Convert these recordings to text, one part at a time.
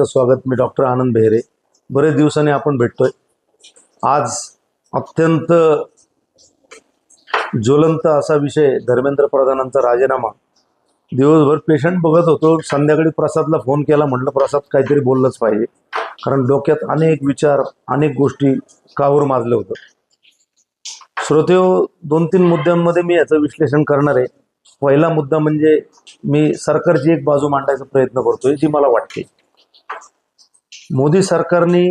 स्वागत। मी डॉक्टर आनंद बेहरे। बरेच दिवसांनी आपण भेटतोय। आज अत्यंत ज्वलंत असा विषय धर्मेंद्र प्रधानांचा राजीनामा। दिवसभर पेशंट बघत होतो, संध्याकाळी प्रसादला फोन केला, म्हटलं प्रसाद काहीतरी बोललंच पाहिजे, कारण डोक्यात अनेक विचार अनेक गोष्टी कावर माजले होतं। श्रोतेहो, 2-3 मुद्द्यांमध्ये मी याचं विश्लेषण करणार आहे। पहिला मुद्दा म्हणजे मी सरकारची एक बाजू मांडायचा प्रयत्न करतोय जी मला वाटते। मोदी सरकारने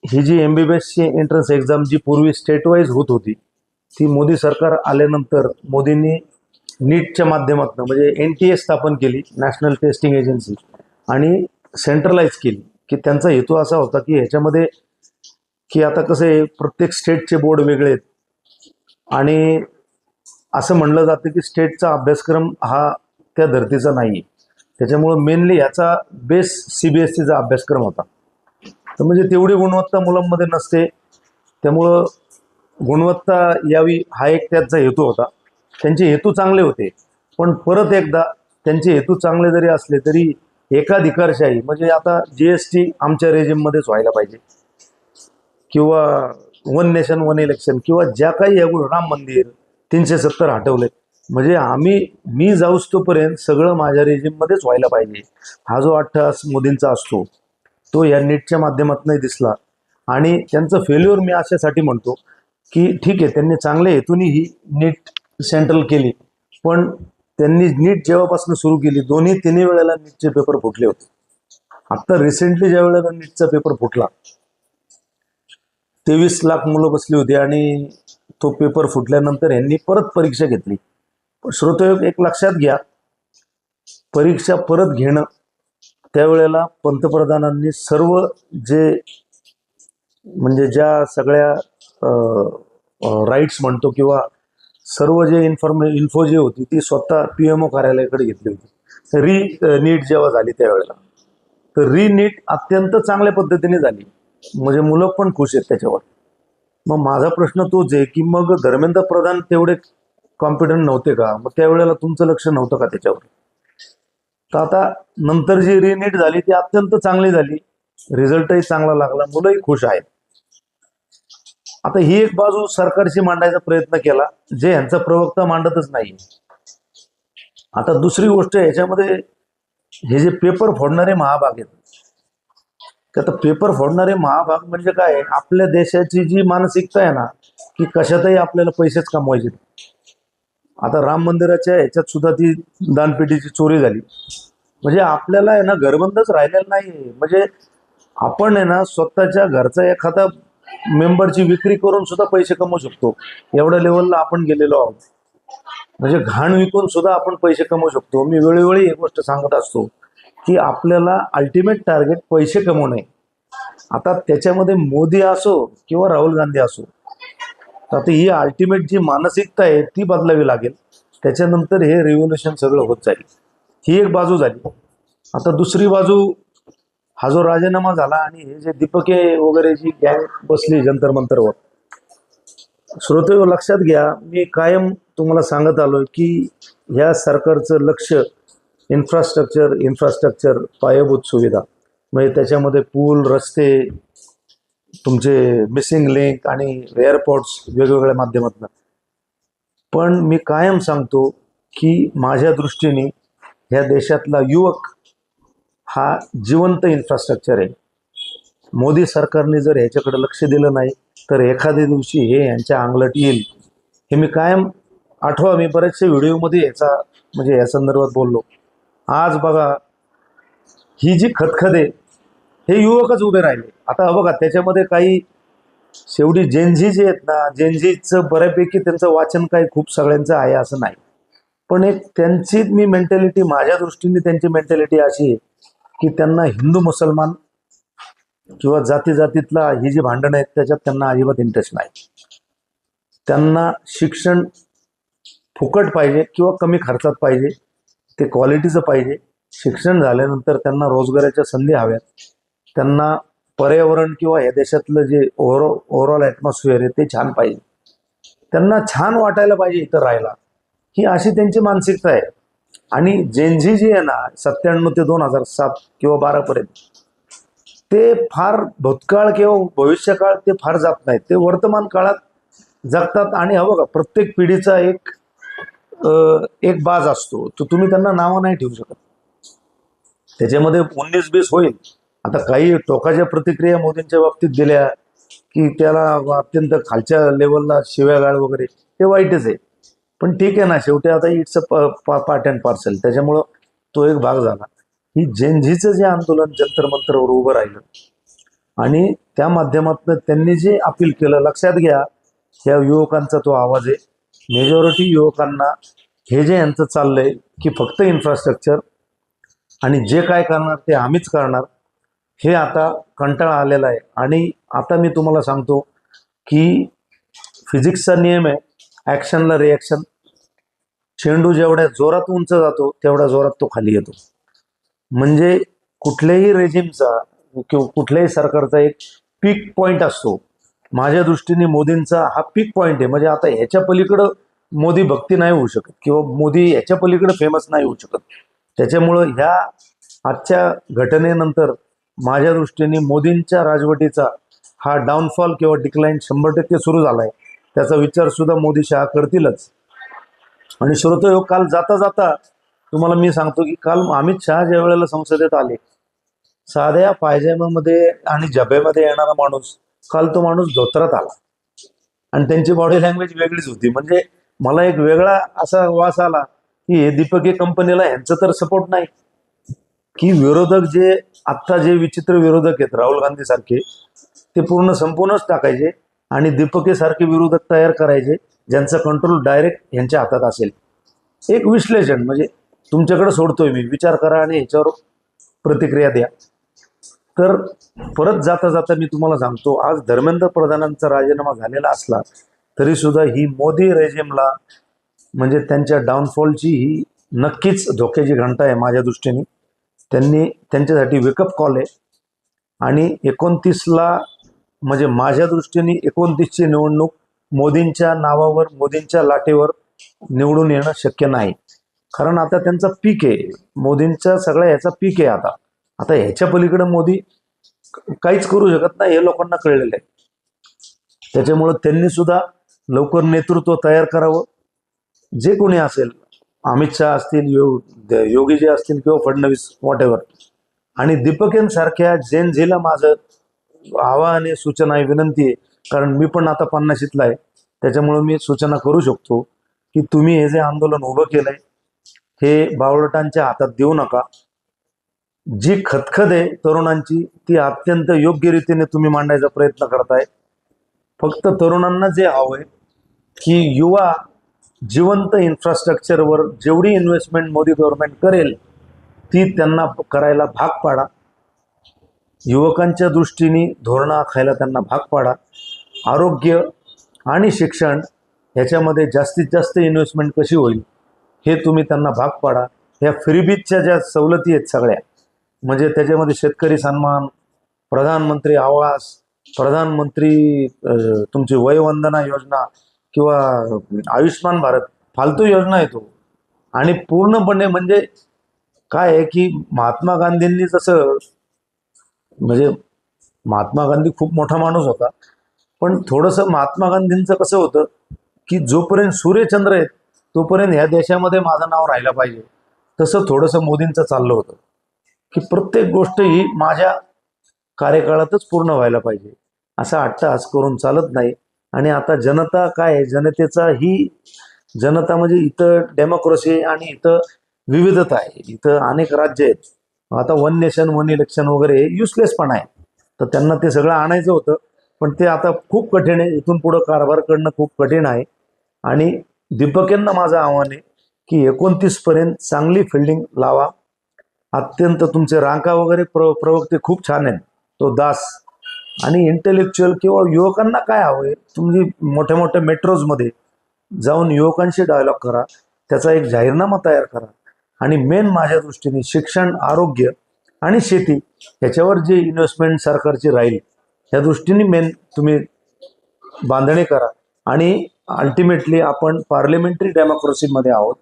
ही जी MBBSची एंट्रन्स एक्झाम जी पूर्वी स्टेट वाईज होत होती, ती मोदी सरकार आल्यानंतर मोदींनी नीटच्या माध्यमातून म्हणजे NTA स्थापन केली, नॅशनल टेस्टिंग एजन्सी, आणि सेंट्रलाइज केली। की त्यांचा हेतू असा होता की ह्याच्यामध्ये की आता कसं आहे, प्रत्येक स्टेटचे बोर्ड वेगळे आहेत आणि असं म्हणलं जातं की स्टेटचा अभ्यासक्रम हा त्या धर्तीचा नाही आहे, त्याच्यामुळं मेनली याचा बेस CBSEचा अभ्यासक्रम होता। तर म्हणजे तेवढी गुणवत्ता मुलांमध्ये नसते, त्यामुळं गुणवत्ता यावी हा एक त्याचा हेतू होता। त्यांचे हेतू चांगले होते, पण परत एकदा त्यांचे हेतू चांगले जरी असले तरी एकाधिकारशाही म्हणजे आता GST आमच्या रेजिममध्येच व्हायला पाहिजे, किंवा 1 नेशन 1 इलेक्शन, किंवा ज्या काही या राम मंदिर 370 हटवले, म्हणजे मी जाऊस तोपर्यंत सगळं माझ्या रेजिममध्येच व्हायला पाहिजे। हा जो अट्टहास मोदींचा असतो तो या नीटच्या माध्यमातून दिसला। आणि त्यांचं फेल्युअर मी अशासाठी म्हणतो की ठीक आहे, त्यांनी चांगल्या हेतूने ही नीट सेंट्रल केली, पण त्यांनी नीट जेव्हापासून सुरू केली तिन्ही वेळेला नीटचे पेपर फुटले होते। आता रिसेंटली ज्या वेळेला नीटचा पेपर फुटला, 23 लाख मुलं बसली होती आणि तो पेपर फुटल्यानंतर यांनी परत परीक्षा घेतली। पण श्रोते, एक लक्षात घ्या, परीक्षा परत घेणं त्यावेळेला पंतप्रधानांनी सर्व जे म्हणजे ज्या सगळ्या राईट्स म्हणतो किंवा सर्व जे इन्फो जी होती ती स्वतः PMO कार्यालयाकडे घेतली होती। नीट जेव्हा झाली त्यावेळेला, तर नीट अत्यंत चांगल्या पद्धतीने झाली, म्हणजे मुलं पण खुश आहेत त्याच्यावर। मग माझा प्रश्न तोच आहे की मग धर्मेंद्र प्रधान तेवढे कॉम्पिटंट नव्हते का? मग त्यावेळेला तुमचं लक्ष नव्हतं का त्याच्यावर? तर आता नंतर जी नीट झाली ती अत्यंत चांगली झाली, रिझल्टही चांगला लागला, मुलंही खुश आहेत। आता ही एक बाजू सरकारशी मांडायचा प्रयत्न केला, जे यांचा प्रवक्ता मांडतच नाही। आता दुसरी गोष्ट, याच्यामध्ये हे जे पेपर फोडणारे महाभाग आहेत, आता पेपर फोडणारे महाभाग म्हणजे काय, आपल्या देशाची जी मानसिकता आहे ना की कशातही आपल्याला पैसेच कमवायचे। आता राम मंदिराच्या ह्याच्यात सुद्धा ती दानपेटीची चोरी झाली, म्हणजे आपल्याला आहे ना घरबंदच राहिलेलं नाही। म्हणजे आपण आहे ना स्वतःच्या घरचा एखादा मेंबरची विक्री करून सुद्धा पैसे कमवू शकतो, एवढ्या लेवलला आपण गेलेलो आहोत। म्हणजे घाण विकून सुद्धा आपण पैसे कमवू शकतो। मी वेळोवेळी एक गोष्ट सांगत असतो की आपल्याला अल्टिमेट टार्गेट पैसे कमवणे। आता त्याच्यामध्ये मोदी असो किंवा राहुल गांधी असो, आता ही अल्टिमेट जी मानसिकता आहे ती बदलावी लागेल, त्याच्यानंतर हे रिव्होल्युशन सगळं होत जाईल। ही एक बाजू झाली। आता दुसरी बाजू, हा जो राजीनामा झाला आणि हे जे दीपके वगैरे जी गँग बसली जंतर मंतरवर, श्रोते लक्षात घ्या, मी कायम तुम्हाला सांगत आलोय की ह्या सरकारचं लक्ष इन्फ्रास्ट्रक्चर पायाभूत सुविधा, म्हणजे त्याच्यामध्ये पूल, रस्ते, तुमचे मिसिंग लिंक आणि एअरपोर्ट्स वेगवेगळ्या माध्यमातून। पण मी कायम सांगतो की माझ्या दृष्टीने ह्या देशातला युवक हा जिवंत इन्फ्रास्ट्रक्चर आहे। मोदी सरकारने जर ह्याच्याकडे लक्ष दिलं नाही तर एखाद्या दिवशी हे यांच्या अंगलट येईल। हे मी कायम आठवा, मी बरेचसे व्हिडिओमध्ये याचा म्हणजे या संदर्भात बोललो। आज बघा, ही जी खतखत आहे हे युवकच उभे राहिले। आता बघा, त्याच्यामध्ये काही शेवटी जेनझी जे आहेत ना, जेनझीचं बऱ्यापैकी त्यांचं वाचन काही खूप सगळ्यांचं आहे असं नाही, पण एक त्यांची मी मेंटॅलिटी, माझ्या दृष्टीने त्यांची मेंटॅलिटी अशी आहे की त्यांना हिंदू मुसलमान किंवा जातीतला ही जी भांडणं आहेत त्याच्यात त्यांना अजिबात इंटरेस्ट नाही। त्यांना शिक्षण फुकट पाहिजे किंवा कमी खर्चात पाहिजे, ते क्वालिटीचं पाहिजे। शिक्षण झाल्यानंतर त्यांना रोजगाराच्या संधी हव्यात, त्यांना पर्यावरण किंवा या देशातलं जे ओव्हरऑल ॲटमॉस्फिअर आहे ते छान पाहिजे, त्यांना छान वाटायला पाहिजे इथं राहायला, ही अशी त्यांची मानसिकता आहे। आणि जेनझी जी आहे ना, 97 ते 2007 किंवा 12 पर्यंत, ते फार भूतकाळ किंवा भविष्यकाळ ते फार जात नाहीत, ते वर्तमान काळात जगतात. आणि हा बघा, प्रत्येक पिढीचा एक बाज असतो, तो तुम्ही त्यांना नावं नाही ठेवू शकत. त्याच्यामध्ये 19-20 होईल. आता काही टोकाच्या प्रतिक्रिया मोदींच्या बाबतीत दिल्या की त्याला अत्यंत खालच्या लेवलला शिव्यागाळ वगैरे, ते वाईटच आहे. पण ठीक आहे ना, शेवटी आता it's a part and parcel, त्याच्यामुळं तो एक भाग झाला. ही जेनझीचं जे आंदोलन जंतर मंतरवर उभं राहिलं आणि त्या माध्यमातून त्यांनी जे अपील केलं, लक्षात घ्या, या युवकांचा तो आवाज आहे. मेजॉरिटी युवकांना हे जे यांचं चाललंय की फक्त इन्फ्रास्ट्रक्चर आणि जे काय करणार ते आम्हीच करणार, हे आता कंटाळा आलेला आहे. आणि आता मी तुम्हाला सांगतो की फिजिक्सचा नियम आहे, ॲक्शनला रिॲक्शन. चेंडू जेवढ्या जोरात उंच जातो तेवढ्या जोरात तो खाली येतो. म्हणजे कुठल्याही रेजिमचा किंवा कुठल्याही सरकारचा एक पीक पॉईंट असतो. माझ्या दृष्टीने मोदींचा हा पीक पॉईंट आहे. म्हणजे आता ह्याच्या पलीकडं मोदी भक्ती नाही होऊ शकत किंवा मोदी ह्याच्या पलीकडे फेमस नाही होऊ शकत. त्याच्यामुळं ह्या आजच्या घटनेनंतर माझ्या दृष्टीने मोदींच्या राजवटीचा हा डाऊनफॉल किंवा डिक्लाईन 100% सुरू झाला आहे. त्याचा विचार सुद्धा मोदी शहा करतीलच. आणि श्रोतयो, काल जाता जाता तुम्हाला मी सांगतो की काल अमित शहा ज्या वेळेला संसदेत आले, साध्या पायजाम्यामध्ये आणि जब्यामध्ये येणारा माणूस, काल तो माणूस धोत्रात आला आणि त्यांची बॉडी लँग्वेज वेगळीच होती. म्हणजे मला एक वेगळा असा वास आला की हे दीपके कंपनीला ह्यांचं तर सपोर्ट नाही, की विरोधक जे आत्ता जे विचित्र विरोधक आहेत राहुल गांधी सारखे, ते पूर्ण संपूर्णच टाकायचे आणि दीपके सारखे विरोधक तयार करायचे ज्यांचा कंट्रोल डायरेक्ट यांच्या हातात असेल. एक विश्लेषण म्हणजे तुमच्याकडे सोडतोय मी, विचार करा आणि ह्याच्यावर प्रतिक्रिया द्या. तर परत जाता जाता मी तुम्हाला सांगतो, आज धर्मेंद्र प्रधानांचा राजीनामा झालेला असला तरी सुद्धा ही मोदी रेजिमला म्हणजे त्यांच्या डाऊनफॉलची ही नक्कीच धोक्याची घंटा आहे माझ्या दृष्टीने. त्यांच्यासाठी वेकअप कॉल आहे. आणि 29ला म्हणजे माझ्या दृष्टीने 29ची निवडणूक मोदींच्या नावावर, मोदींच्या लाटेवर निवडून येणं शक्य नाही. कारण आता त्यांचा पीक आहे, मोदींचा सगळ्या ह्याचा पीक आहे. आता ह्याच्या पलीकडे मोदी काहीच करू शकत नाही, हे लोकांना कळलेलं आहे. त्याच्यामुळं त्यांनी सुद्धा लवकर नेतृत्व तयार करावं. जे कोणी असेल, अमित शहा असतील, योगीजी असतील किंवा फडणवीस, व्हॉट. आणि दीपकेंसारख्या जेनझीला माझं आवाहन आहे, सूचना आहे, विनंती आहे. कारण मी पण आता 50शीतला आहे, त्याच्यामुळं मी सूचना करू शकतो की तुम्ही हे जे आंदोलन उभं केलंय हे बावळटांच्या हातात देऊ नका. जी खतखत आहे तरुणांची ती अत्यंत योग्य रीतीने तुम्ही मांडायचा प्रयत्न करताय. फक्त तरुणांना जे हवंय की युवा जिवंत इन्फ्रास्ट्रक्चरवर जेवढी इन्व्हेस्टमेंट मोदी गव्हर्नमेंट करेल ती त्यांना करायला भाग पाडा. युवकांच्या दृष्टीने धोरणं आखायला त्यांना भाग पाडा. आरोग्य आणि शिक्षण ह्याच्यामध्ये जास्तीत जास्त इन्व्हेस्टमेंट कशी होईल हे तुम्ही त्यांना भाग पाडा. ह्या फ्रीबीजच्या ज्या सवलती आहेत सगळ्या, म्हणजे त्याच्यामध्ये शेतकरी सन्मान, प्रधानमंत्री आवास, प्रधानमंत्री तुमची वयवंदना योजना किंवा आयुष्मान भारत, फालतू योजना येतो. आणि पूर्णपणे म्हणजे काय आहे की महात्मा गांधींनी जसं, म्हणजे महात्मा गांधी खूप मोठा माणूस होता, पण थोडंसं महात्मा गांधींचं कसं होतं की जोपर्यंत सूर्यचंद्र आहेत तोपर्यंत ह्या देशामध्ये माझं नाव राहिलं पाहिजे, तसं थोडंसं मोदींचं चाललं होतं की प्रत्येक गोष्ट ही माझ्या कार्यकाळातच पूर्ण व्हायला पाहिजे. असा अट्टहास करून चालत नाही. आणि आता जनता काय आहे, जनतेचा ही जनता म्हणजे इथं डेमोक्रेसी आणि इथं विविधता आहे, इथं अनेक राज्य आहेत. आता 1 नेशन 1 इलेक्शन वगैरे हे युसलेसपणा आहे. तर त्यांना ते सगळं आणायचं होतं, पण ते आता खूप कठीण आहे. इथून पुढं कारभार करणं खूप कठीण आहे. आणि दीपकेंना माझं आव्हान आहे की 29पर्यंत चांगली फिल्डिंग लावा. अत्यंत तुमचे रांका वगैरे प्रवक्ते खूप छान आहेत, तो दास. आणि इंटेलेक्च्युअल किंवा युवकांना काय हवंय, तुम्ही मोठ्या मोठ्या मेट्रोजमध्ये जाऊन युवकांशी डायलॉग करा, त्याचा एक जाहीरनामा तयार करा. आणि मेन माझ्या दृष्टीने शिक्षण, आरोग्य आणि शेती याच्यावर जे इन्व्हेस्टमेंट सरकारची राहील या दृष्टीने मेन तुम्ही बांधणी करा. आणि अल्टिमेटली आपण पार्लमेंटरी डेमोक्रेसीमध्ये आहोत,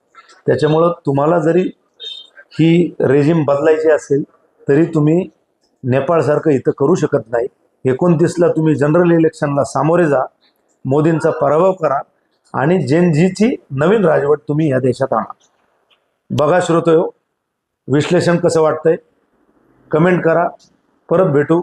त्याच्यामुळं तुम्हाला जरी ही रेजिम बदलायची असेल तरी तुम्ही नेपाळसारखं इथं करू शकत नाही. 29ला तुम्ही जनरल इलेक्शनला सामोरे जा, मोदींचा पराभव करा आणि जेनझीची नवीन राजवट तुम्ही या देशात आणा. बघा श्रोतयो, विश्लेषण कसं वाटतंय कमेंट करा. परत भेटू